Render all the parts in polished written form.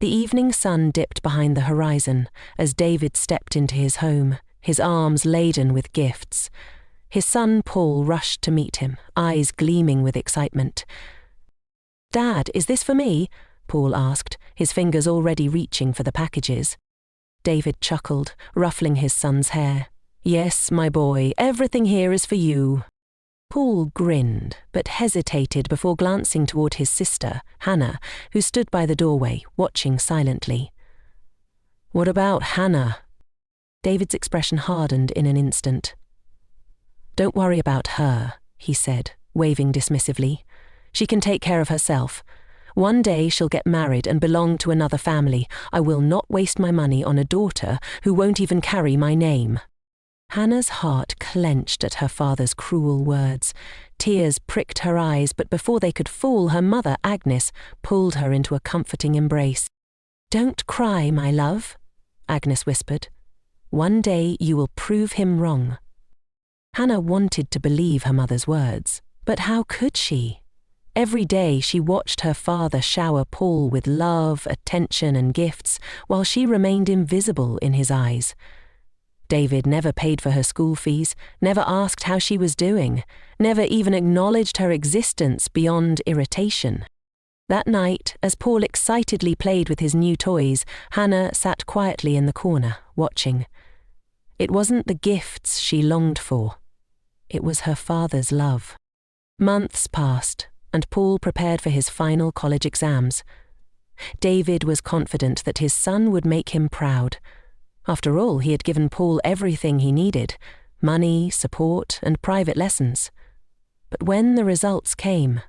The evening sun dipped behind the horizon as David stepped into his home, his arms laden with gifts. His son Paul rushed to meet him, eyes gleaming with excitement. "Dad, is this for me?" Paul asked, his fingers already reaching for the packages. David chuckled, ruffling his son's hair. "Yes, my boy, everything here is for you." Paul grinned, but hesitated before glancing toward his sister, Hannah, who stood by the doorway, watching silently. "What about Hannah?" David's expression hardened in an instant. "Don't worry about her," he said, waving dismissively. "She can take care of herself. One day she'll get married and belong to another family. I will not waste my money on a daughter who won't even carry my name." Hannah's heart clenched at her father's cruel words. Tears pricked her eyes, but before they could fall, her mother, Agnes, pulled her into a comforting embrace. "Don't cry, my love," Agnes whispered. "One day you will prove him wrong." Hannah wanted to believe her mother's words, but how could she? Every day she watched her father shower Paul with love, attention, and gifts, while she remained invisible in his eyes. David never paid for her school fees, never asked how she was doing, never even acknowledged her existence beyond irritation. That night, as Paul excitedly played with his new toys, Hannah sat quietly in the corner, watching. It wasn't the gifts she longed for. It was her father's love. Months passed, and Paul prepared for his final college exams. David was confident that his son would make him proud. After all, he had given Paul everything he needed: money, support, and private lessons. But when the results came,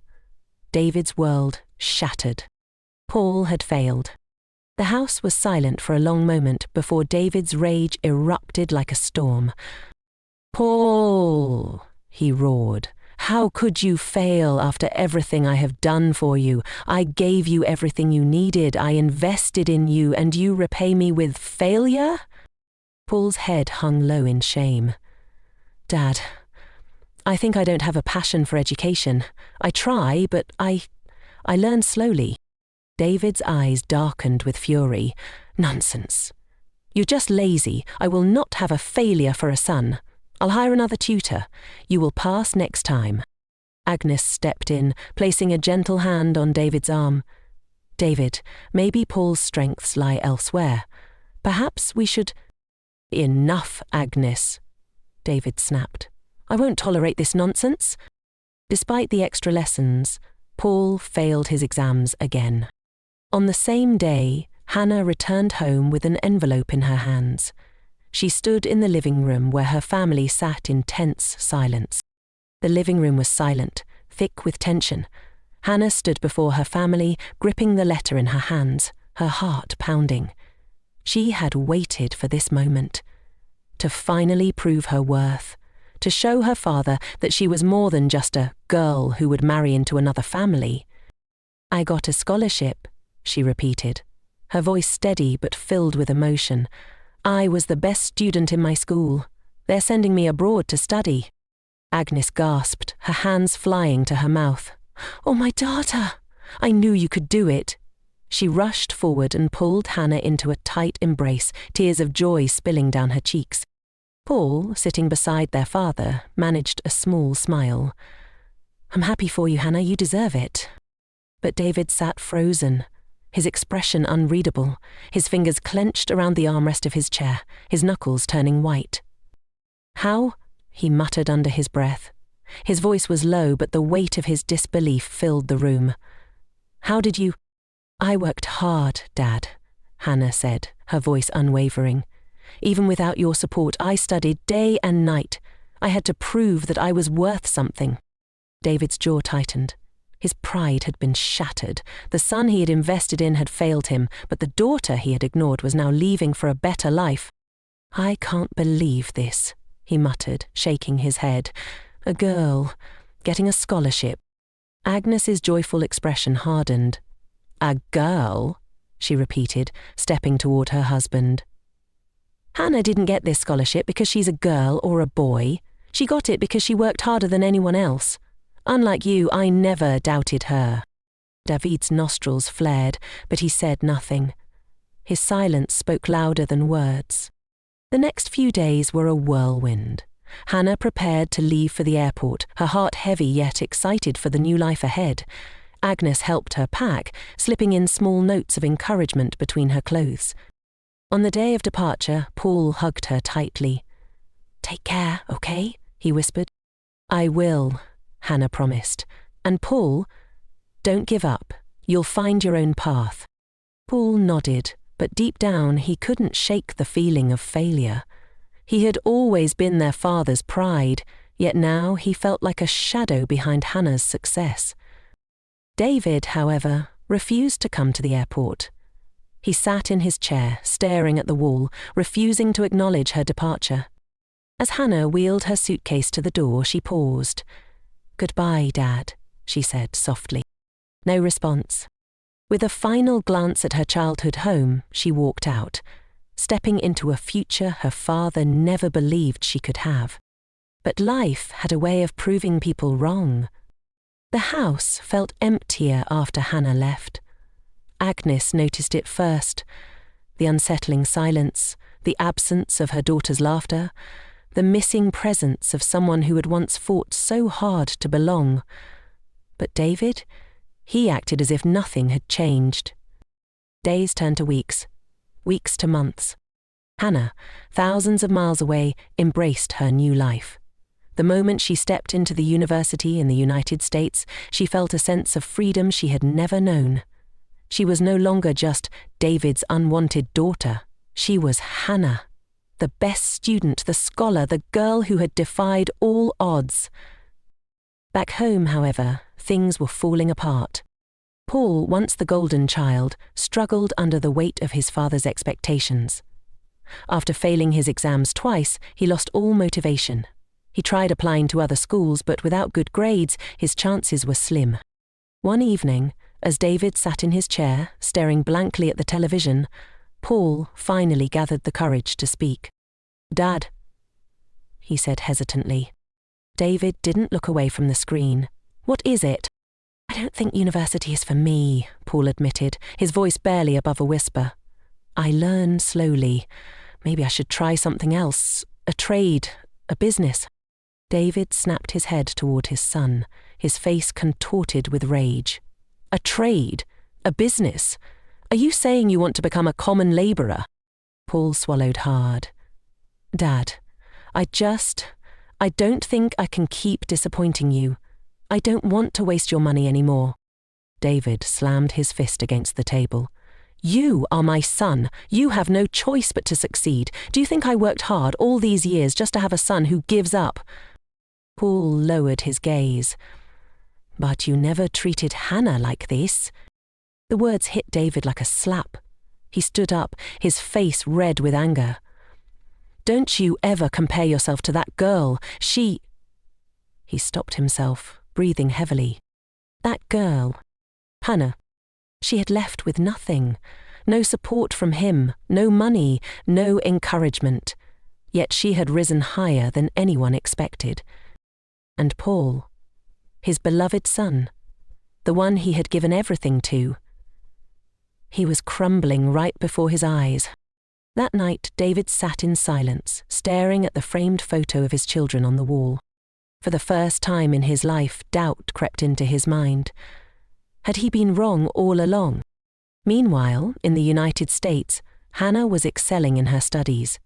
David's world shattered. Paul had failed. The house was silent for a long moment before David's rage erupted like a storm. "Paul," he roared, "how could you fail after everything I have done for you? I gave you everything you needed, I invested in you, and you repay me with failure?" Paul's head hung low in shame. "Dad, I think I don't have a passion for education. I try, but I learn slowly." David's eyes darkened with fury. "Nonsense. You're just lazy. I will not have a failure for a son. I'll hire another tutor. You will pass next time." Agnes stepped in, placing a gentle hand on David's arm. "David, maybe Paul's strengths lie elsewhere. Perhaps we should—" "Enough, Agnes," David snapped. "I won't tolerate this nonsense." Despite the extra lessons, Paul failed his exams again. On the same day, Hannah returned home with an envelope in her hands. She stood in the living room where her family sat in tense silence. The living room was silent, thick with tension. Hannah stood before her family, gripping the letter in her hands, her heart pounding. She had waited for this moment, to finally prove her worth, to show her father that she was more than just a girl who would marry into another family. "I got a scholarship," she repeated, her voice steady but filled with emotion. "I was the best student in my school. They're sending me abroad to study." Agnes gasped, her hands flying to her mouth. "Oh, my daughter! I knew you could do it." She rushed forward and pulled Hannah into a tight embrace, tears of joy spilling down her cheeks. Paul, sitting beside their father, managed a small smile. "I'm happy for you, Hannah, you deserve it." But David sat frozen, his expression unreadable, his fingers clenched around the armrest of his chair, his knuckles turning white. "How?" he muttered under his breath. His voice was low, but the weight of his disbelief filled the room. "How did you—" "I worked hard, Dad," Hannah said, her voice unwavering. "Even without your support, I studied day and night. I had to prove that I was worth something." David's jaw tightened. His pride had been shattered. The son he had invested in had failed him, but the daughter he had ignored was now leaving for a better life. "I can't believe this," he muttered, shaking his head. "A girl, getting a scholarship." Agnes's joyful expression hardened. "A girl?" she repeated, stepping toward her husband. "Hannah didn't get this scholarship because she's a girl or a boy. She got it because she worked harder than anyone else. Unlike you, I never doubted her." David's nostrils flared, but he said nothing, His silence spoke louder than words. The next few days were a whirlwind. Hannah prepared to leave for the airport, her heart heavy yet excited for the new life ahead. Agnes helped her pack, slipping in small notes of encouragement between her clothes. On the day of departure, Paul hugged her tightly. "Take care, okay?" he whispered. "I will," Hannah promised. "And Paul, don't give up. You'll find your own path." Paul nodded, but deep down he couldn't shake the feeling of failure. He had always been their father's pride, yet now he felt like a shadow behind Hannah's success. David, however, refused to come to the airport. He sat in his chair, staring at the wall, refusing to acknowledge her departure. As Hannah wheeled her suitcase to the door, she paused. "Goodbye, Dad," she said softly. No response. With a final glance at her childhood home, she walked out, stepping into a future her father never believed she could have. But life had a way of proving people wrong. The house felt emptier after Hannah left. Agnes noticed it first. The unsettling silence, the absence of her daughter's laughter, the missing presence of someone who had once fought so hard to belong. But David? He acted as if nothing had changed. Days turned to weeks, weeks to months. Hannah, thousands of miles away, embraced her new life. The moment she stepped into the university in the United States, she felt a sense of freedom she had never known. She was no longer just David's unwanted daughter. She was Hannah, the best student, the scholar, the girl who had defied all odds. Back home, however, things were falling apart. Paul, once the golden child, struggled under the weight of his father's expectations. After failing his exams twice, he lost all motivation. He tried applying to other schools, but without good grades, his chances were slim. One evening, as David sat in his chair, staring blankly at the television, Paul finally gathered the courage to speak. "Dad," he said hesitantly. David didn't look away from the screen. "What is it?" "I don't think university is for me," Paul admitted, his voice barely above a whisper. "I learn slowly. Maybe I should try something else, a trade, a business." David snapped his head toward his son, his face contorted with rage. "A trade? A business? Are you saying you want to become a common labourer?" Paul swallowed hard. "Dad, I don't think I can keep disappointing you. I don't want to waste your money anymore." David slammed his fist against the table. "You are my son. You have no choice but to succeed. Do you think I worked hard all these years just to have a son who gives up?" Paul lowered his gaze. "But you never treated Hannah like this." The words hit David like a slap. He stood up, his face red with anger. "Don't you ever compare yourself to that girl. He stopped himself, breathing heavily. That girl, Hannah, she had left with nothing. No support from him, no money, no encouragement. Yet she had risen higher than anyone expected. And Paul, his beloved son, the one he had given everything to, he was crumbling right before his eyes. That night, David sat in silence, staring at the framed photo of his children on the wall. For the first time in his life, doubt crept into his mind. Had he been wrong all along? Meanwhile, in the United States, Hannah was excelling in her studies.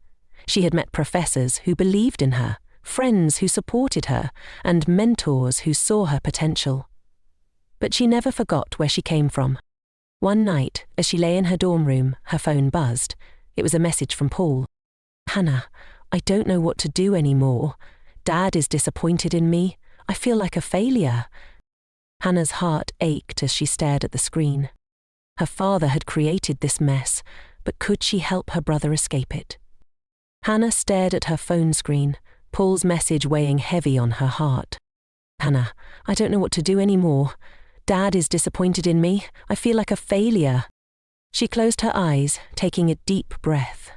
She had met professors who believed in her, friends who supported her, and mentors who saw her potential. But she never forgot where she came from. One night, as she lay in her dorm room, her phone buzzed. It was a message from Paul. "Hannah, I don't know what to do anymore. Dad is disappointed in me. I feel like a failure." Hannah's heart ached as she stared at the screen. Her father had created this mess, but could she help her brother escape it? Hannah stared at her phone screen, Paul's message weighing heavy on her heart. "Hannah, I don't know what to do anymore. Dad is disappointed in me. I feel like a failure." She closed her eyes, taking a deep breath.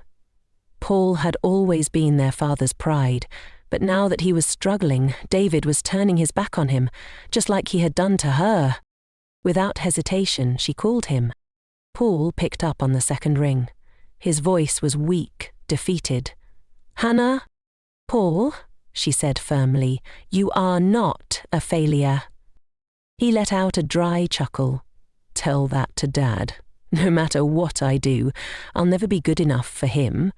Paul had always been their father's pride, but now that he was struggling, David was turning his back on him, just like he had done to her. Without hesitation, she called him. Paul picked up on the second ring. His voice was weak, defeated. "Hannah?" "Paul," she said firmly, "you are not a failure." He let out a dry chuckle. "Tell that to Dad. No matter what I do, I'll never be good enough for him.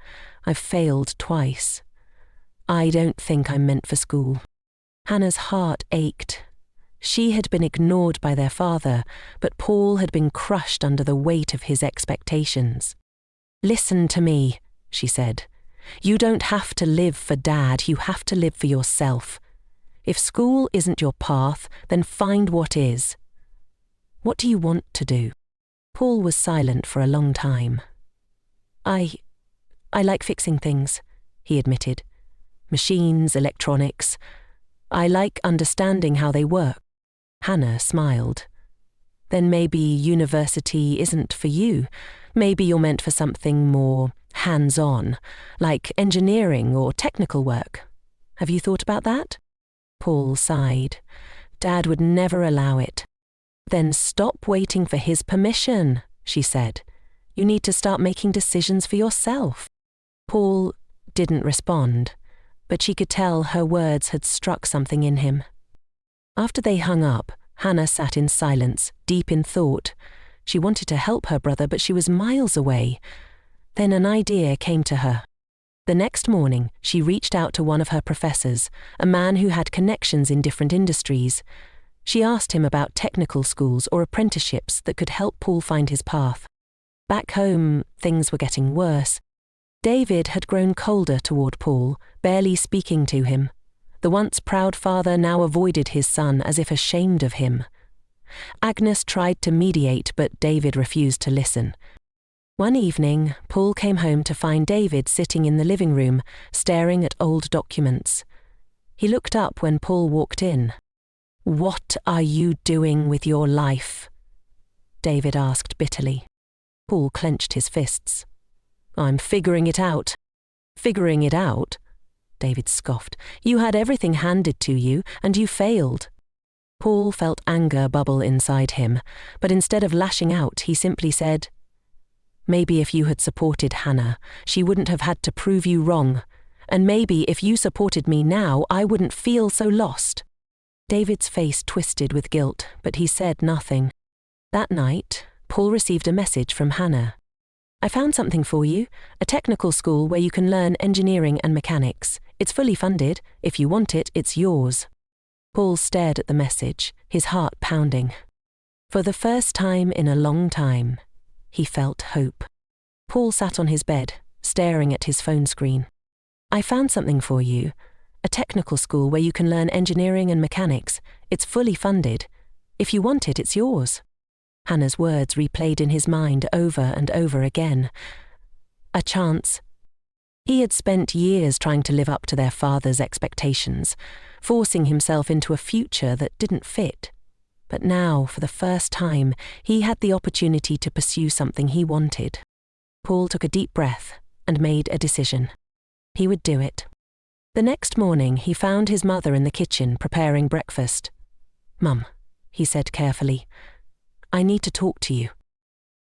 I've failed twice. I don't think I'm meant for school." Hannah's heart ached. She had been ignored by their father, but Paul had been crushed under the weight of his expectations. "Listen to me," she said. "You don't have to live for Dad, you have to live for yourself. If school isn't your path, then find what is. What do you want to do?" Paul was silent for a long time. I like fixing things," he admitted. "Machines, electronics. I like understanding how they work." Hannah smiled. "Then maybe university isn't for you. Maybe you're meant for something more hands-on, like engineering or technical work. Have you thought about that?" Paul sighed. "Dad would never allow it." "Then stop waiting for his permission," she said. "You need to start making decisions for yourself." Paul didn't respond, but she could tell her words had struck something in him. After they hung up, Hannah sat in silence, deep in thought. She wanted to help her brother, but she was miles away. Then an idea came to her. The next morning, she reached out to one of her professors, a man who had connections in different industries. She asked him about technical schools or apprenticeships that could help Paul find his path. Back home, things were getting worse. David had grown colder toward Paul, barely speaking to him. The once proud father now avoided his son as if ashamed of him. Agnes tried to mediate, but David refused to listen. One evening, Paul came home to find David sitting in the living room, staring at old documents. He looked up when Paul walked in. "What are you doing with your life?" David asked bitterly. Paul clenched his fists. "I'm figuring it out." "Figuring it out?" David scoffed. "You had everything handed to you, and you failed." Paul felt anger bubble inside him, but instead of lashing out, he simply said, "Maybe if you had supported Hannah, she wouldn't have had to prove you wrong. And maybe if you supported me now, I wouldn't feel so lost." David's face twisted with guilt, but he said nothing. That night, Paul received a message from Hannah. "I found something for you, a technical school where you can learn engineering and mechanics. It's fully funded. If you want it, it's yours." Paul stared at the message, his heart pounding. For the first time in a long time, he felt hope. Paul sat on his bed, staring at his phone screen. "I found something for you, a technical school where you can learn engineering and mechanics. It's fully funded. If you want it, it's yours." Hannah's words replayed in his mind over and over again. A chance. He had spent years trying to live up to their father's expectations, forcing himself into a future that didn't fit. But now, for the first time, he had the opportunity to pursue something he wanted. Paul took a deep breath and made a decision. He would do it. The next morning, he found his mother in the kitchen preparing breakfast. "Mum," he said carefully, "I need to talk to you."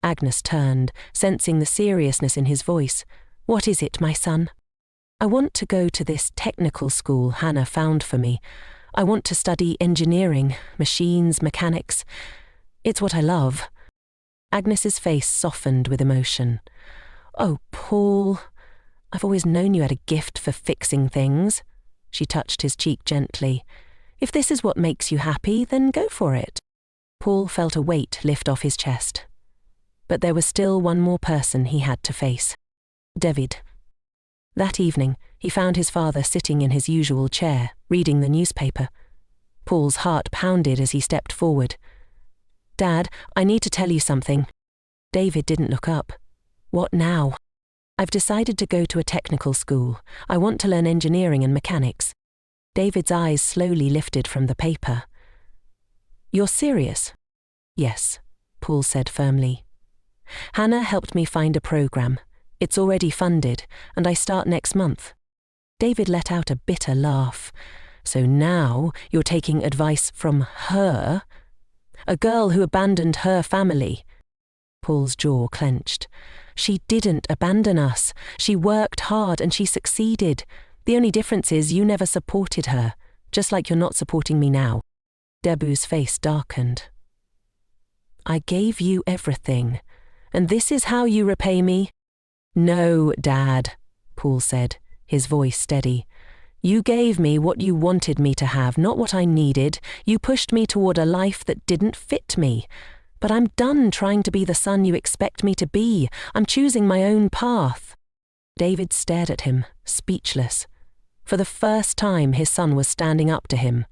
Agnes turned, sensing the seriousness in his voice. "What is it, my son?" "I want to go to this technical school Hannah found for me. I want to study engineering, machines, mechanics. It's what I love." Agnes's face softened with emotion. "Oh, Paul, I've always known you had a gift for fixing things." She touched his cheek gently. "If this is what makes you happy, then go for it." Paul felt a weight lift off his chest. But there was still one more person he had to face. David. That evening, he found his father sitting in his usual chair, reading the newspaper. Paul's heart pounded as he stepped forward. "Dad, I need to tell you something." David didn't look up. "What now?" "I've decided to go to a technical school. I want to learn engineering and mechanics." David's eyes slowly lifted from the paper. "You're serious?" "Yes," Paul said firmly. "Hannah helped me find a program. It's already funded, and I start next month." David let out a bitter laugh. "So now you're taking advice from her? A girl who abandoned her family." Paul's jaw clenched. She didn't abandon us. She worked hard and she succeeded. The only difference is you never supported her, just like you're not supporting me now. Debu's face darkened. I gave you everything, and this is how you repay me? No, Dad, Paul said, his voice steady. You gave me what you wanted me to have, not what I needed. You pushed me toward a life that didn't fit me. But I'm done trying to be the son you expect me to be. I'm choosing my own path. David stared at him, speechless. For the first time, his son was standing up to him,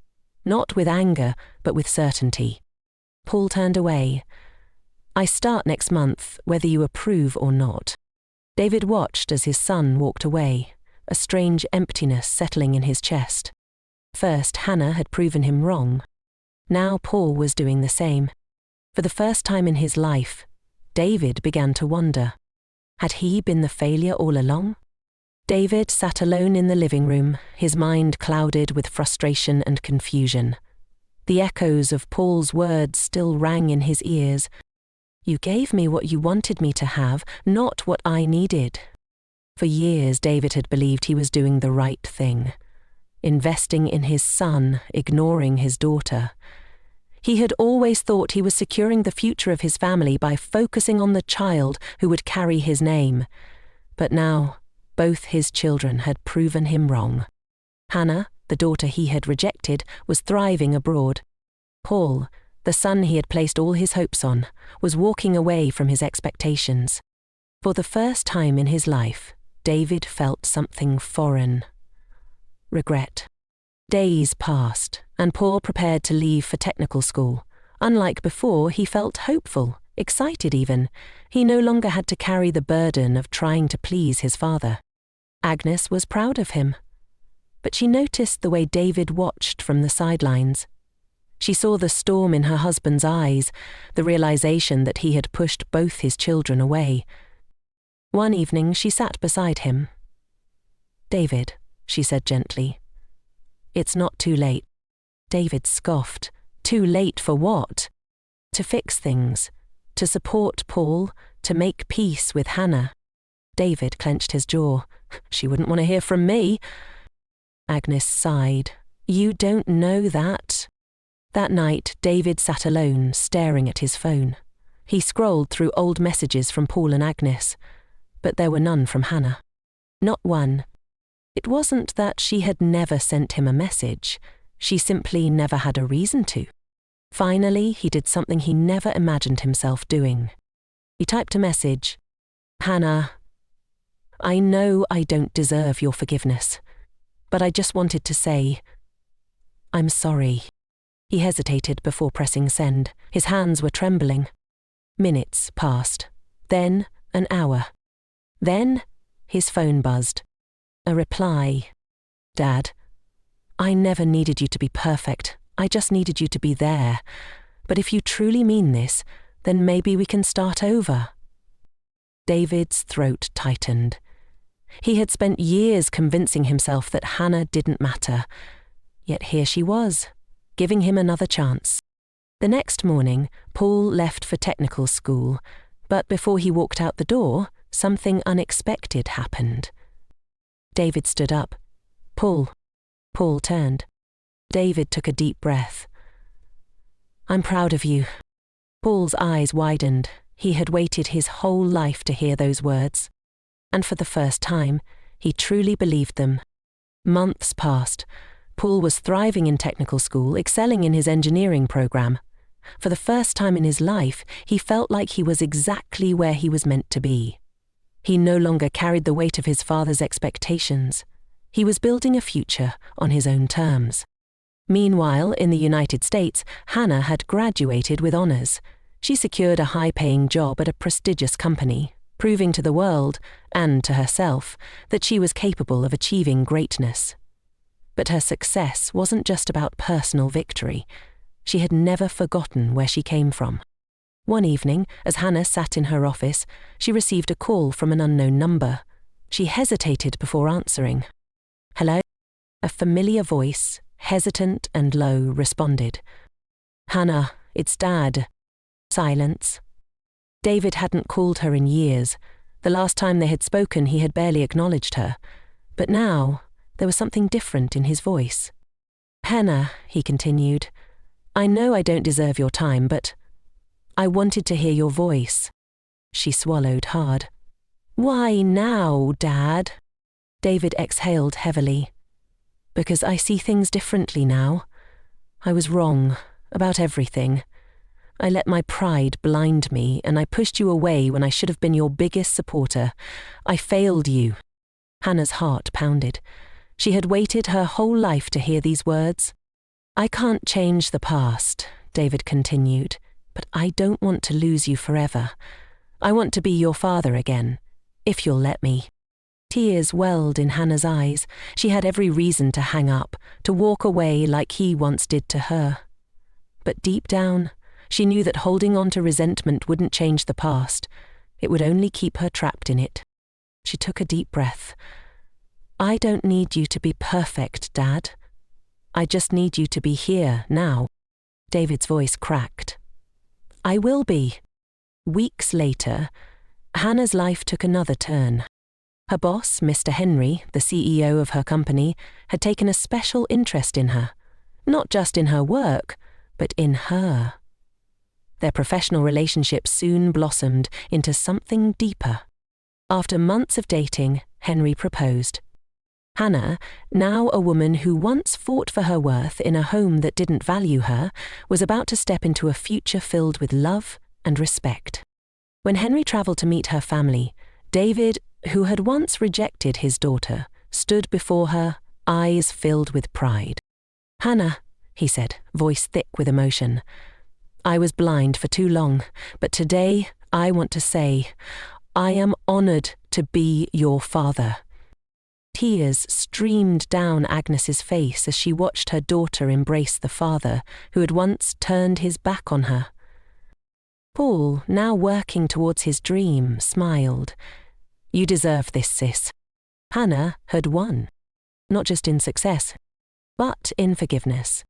not with anger, but with certainty. Paul turned away. I start next month, whether you approve or not. David watched as his son walked away, a strange emptiness settling in his chest. First, Hannah had proven him wrong. Now Paul was doing the same. For the first time in his life, David began to wonder. Had he been the failure all along? David sat alone in the living room, his mind clouded with frustration and confusion. The echoes of Paul's words still rang in his ears. You gave me what you wanted me to have, not what I needed. For years, David had believed he was doing the right thing, investing in his son, ignoring his daughter. He had always thought he was securing the future of his family by focusing on the child who would carry his name. But now, both his children had proven him wrong. Hannah, the daughter he had rejected, was thriving abroad. Paul, the son he had placed all his hopes on, was walking away from his expectations. For the first time in his life, David felt something foreign. Regret. Days passed, and Paul prepared to leave for technical school. Unlike before, he felt hopeful, excited even. He no longer had to carry the burden of trying to please his father. Agnes was proud of him. But she noticed the way David watched from the sidelines. She saw the storm in her husband's eyes, the realization that he had pushed both his children away. One evening she sat beside him. David, she said gently, it's not too late. David scoffed. Too late for what? To fix things, to support Paul, to make peace with Hannah. David clenched his jaw. She wouldn't want to hear from me. Agnes sighed. You don't know that. That night, David sat alone, staring at his phone. He scrolled through old messages from Paul and Agnes, but there were none from Hannah. Not one. It wasn't that she had never sent him a message. She simply never had a reason to. Finally, he did something he never imagined himself doing. He typed a message. Hannah, I know I don't deserve your forgiveness, but I just wanted to say, I'm sorry. He hesitated before pressing send. His hands were trembling. Minutes passed. Then an hour. Then his phone buzzed. A reply. Dad, I never needed you to be perfect. I just needed you to be there. But if you truly mean this, then maybe we can start over. David's throat tightened. He had spent years convincing himself that Hannah didn't matter. Yet here she was, giving him another chance. The next morning, Paul left for technical school, but before he walked out the door, something unexpected happened. David stood up. Paul. Paul turned. David took a deep breath. I'm proud of you. Paul's eyes widened. He had waited his whole life to hear those words. And for the first time, he truly believed them. Months passed. Paul was thriving in technical school, excelling in his engineering program. For the first time in his life, he felt like he was exactly where he was meant to be. He no longer carried the weight of his father's expectations. He was building a future on his own terms. Meanwhile, in the United States, Hannah had graduated with honors. She secured a high-paying job at a prestigious company, proving to the world, and to herself, that she was capable of achieving greatness. But her success wasn't just about personal victory. She had never forgotten where she came from. One evening, as Hannah sat in her office, she received a call from an unknown number. She hesitated before answering. Hello? A familiar voice, hesitant and low, responded. Hannah, it's Dad. Silence. David hadn't called her in years. The last time they had spoken, he had barely acknowledged her. But now, there was something different in his voice. "Hannah," he continued, "I know I don't deserve your time, but I wanted to hear your voice." She swallowed hard. "Why now, Dad?" David exhaled heavily. "Because I see things differently now. I was wrong about everything. I let my pride blind me, and I pushed you away when I should have been your biggest supporter. I failed you." Hannah's heart pounded. She had waited her whole life to hear these words. "I can't change the past," David continued, "but I don't want to lose you forever. I want to be your father again, if you'll let me." Tears welled in Hannah's eyes. She had every reason to hang up, to walk away like he once did to her. But deep down, she knew that holding on to resentment wouldn't change the past. It would only keep her trapped in it. She took a deep breath. "I don't need you to be perfect, Dad. I just need you to be here now." David's voice cracked. "I will be." Weeks later, Hannah's life took another turn. Her boss, Mr. Henry, the CEO of her company, had taken a special interest in her. Not just in her work, but in her. Their professional relationship soon blossomed into something deeper. After months of dating, Henry proposed. Hannah, now a woman who once fought for her worth in a home that didn't value her, was about to step into a future filled with love and respect. When Henry travelled to meet her family, David, who had once rejected his daughter, stood before her, eyes filled with pride. "Hannah," he said, voice thick with emotion, "I was blind for too long, but today I want to say, I am honoured to be your father." Tears streamed down Agnes's face as she watched her daughter embrace the father who had once turned his back on her. Paul, now working towards his dream, smiled. "You deserve this, sis." Hannah had won, not just in success, but in forgiveness.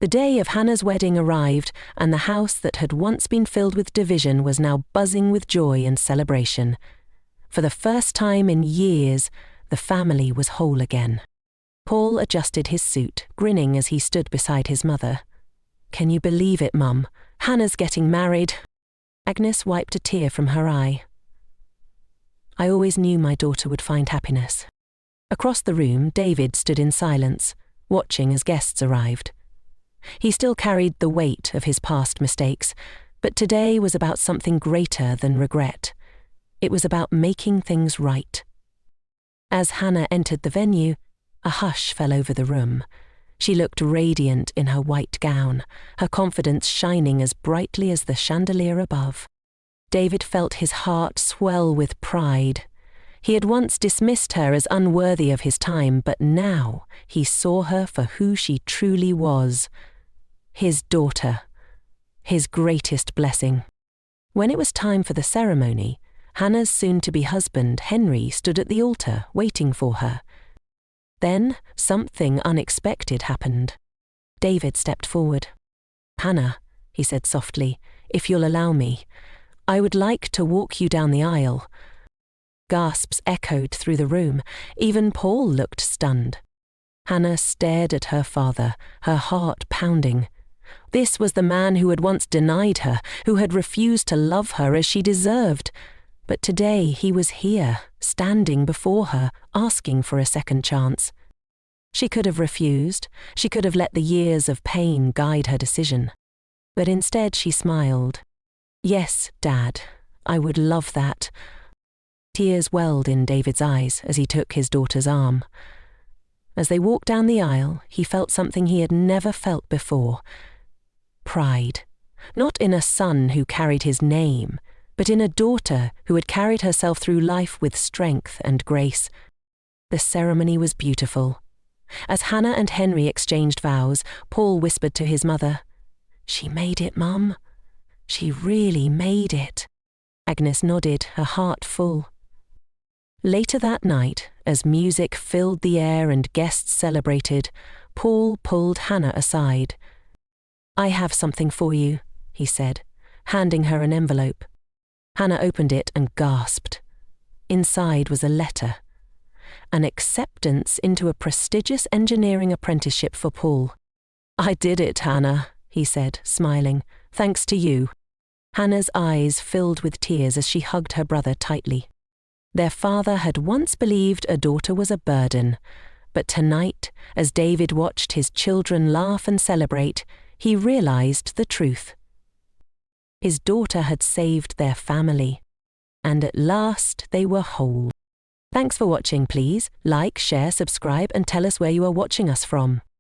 The day of Hannah's wedding arrived, and the house that had once been filled with division was now buzzing with joy and celebration. For the first time in years, the family was whole again. Paul adjusted his suit, grinning as he stood beside his mother. "Can you believe it, Mum? Hannah's getting married." Agnes wiped a tear from her eye. "I always knew my daughter would find happiness." Across the room, David stood in silence, watching as guests arrived. He still carried the weight of his past mistakes, but today was about something greater than regret. It was about making things right. As Hannah entered the venue, a hush fell over the room. She looked radiant in her white gown, her confidence shining as brightly as the chandelier above. David felt his heart swell with pride. He had once dismissed her as unworthy of his time, but now he saw her for who she truly was. His daughter, his greatest blessing. When it was time for the ceremony, Hannah's soon-to-be husband, Henry, stood at the altar, waiting for her. Then something unexpected happened. David stepped forward. "Hannah," he said softly, "if you'll allow me, I would like to walk you down the aisle." Gasps echoed through the room. Even Paul looked stunned. Hannah stared at her father, her heart pounding. This was the man who had once denied her, who had refused to love her as she deserved. But today he was here, standing before her, asking for a second chance. She could have refused. She could have let the years of pain guide her decision. But instead she smiled. "Yes, Dad, I would love that." Tears welled in David's eyes as he took his daughter's arm. As they walked down the aisle, he felt something he had never felt before. Pride. Not in a son who carried his name, but in a daughter who had carried herself through life with strength and grace. The ceremony was beautiful. As Hannah and Henry exchanged vows, Paul whispered to his mother, "She made it, Mum. She really made it." Agnes nodded, her heart full. Later that night, as music filled the air and guests celebrated, Paul pulled Hannah aside. "I have something for you," he said, handing her an envelope. Hannah opened it and gasped. Inside was a letter. An acceptance into a prestigious engineering apprenticeship for Paul. "I did it, Hannah," he said, smiling. "Thanks to you." Hannah's eyes filled with tears as she hugged her brother tightly. Their father had once believed a daughter was a burden, but tonight, as David watched his children laugh and celebrate, he realized the truth. His daughter had saved their family, and at last they were whole. Thanks for watching. Please like, share, subscribe, and tell us where you are watching us from.